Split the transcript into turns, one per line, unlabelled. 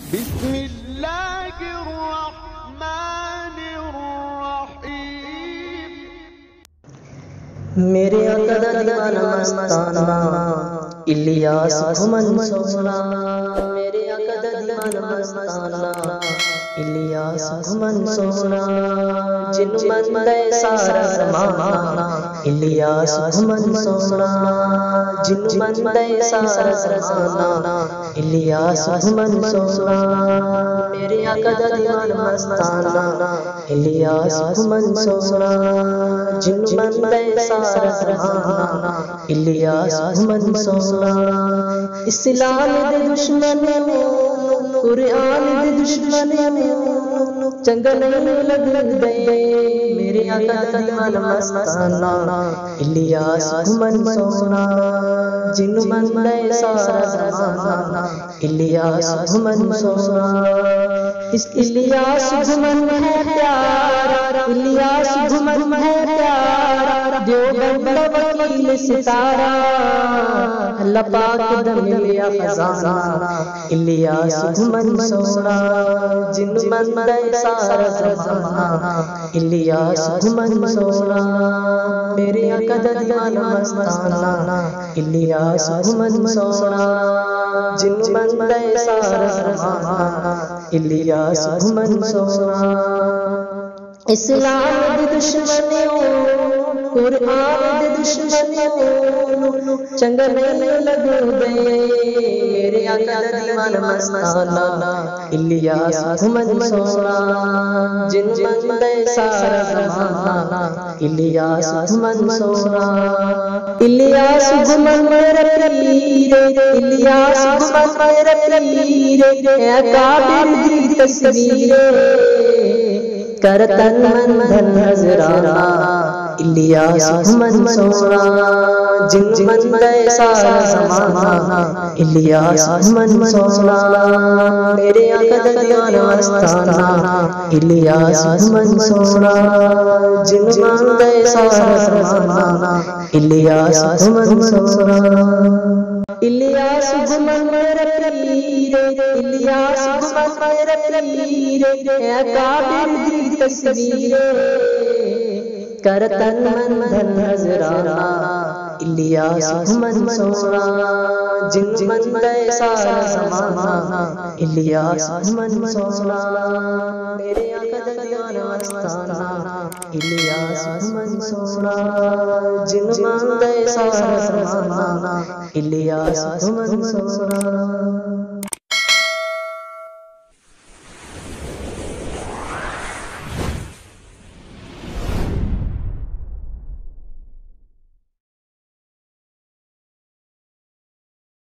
बिस्मिल्लाहिर्रहमानिर्रहीम।
मेरे आका दा दीवाना मस्ताना इलियास घुमन सोना। मेरे आका दा दीवाना मस्ताना इलियास घुमन सोना। जिनु मन दे सारा ज़माना इलियास घुमन सोना। जिनु मन दे सारा ज़माना इलियास घुमन सोना। मेरे आका दा दीवाना मस्ताना इलियास घुमन सोना। जिनु मन दे सारा ज़माना इलियास घुमन सोना। इस्लाम दे दुश्मन कुरान दे दुश्मन चंगा नहीं लगदे। मेरे आका दा दीवाना मस्ताना इलियास घुमन सोना। जिनु मन दे सारा ज़माना इलियास घुमन सोना। इस इलियास घुमन है प्यारा, इलियास घुमन है प्यारा। देवबंद वकील सितारा अल्लाह पाक दा मिलिया खजाना इलियास घुमन सोना। जिनु मन दे सारा ज़माना इलियास घुमन सोना। मेरे आका दा दीवाना मस्ताना इलियास घुमन सोना। जिनु मन दे सारा ज़माना इलियास घुमन सोना। इस्लाम दे दुश्मनियों कुरान दे दुश्मनियों चंगा नहीं लगदे। मेरे आका दा दीवाना मस्ताना इलियास घुमन सोना। जिनु मन दे सारा ज़माना इलियास घुमन सोना। इलियास घुमन मेरे पीर, इलियास घुमन मेरे पीर। ऐ काबिर दी तस्वीर कर तन मन धन नजराना इलियास घुमन सोना। जिनु मन दे सारा ज़माना इलियास घुमन सोना। मेरे आका दा दीवाना मस्ताना इलियास घुमन सोना। जिनु मन दे सारा ज़माना इलियास घुमन सोना। इलियास घुमन मेरे पीर, इलियास घुमन मेरे पीर। ऐ काबिर दी तस्वीर कर तन मन धन नजराना इलियास घुमन सोना। जिनु मन दे सारा ज़माना इलियास घुमन सोना। मेरे आका दा दीवाना मस्ताना इलियास घुमन सोना। जिनु मन दे सारा ज़माना इलियास घुमन सोना।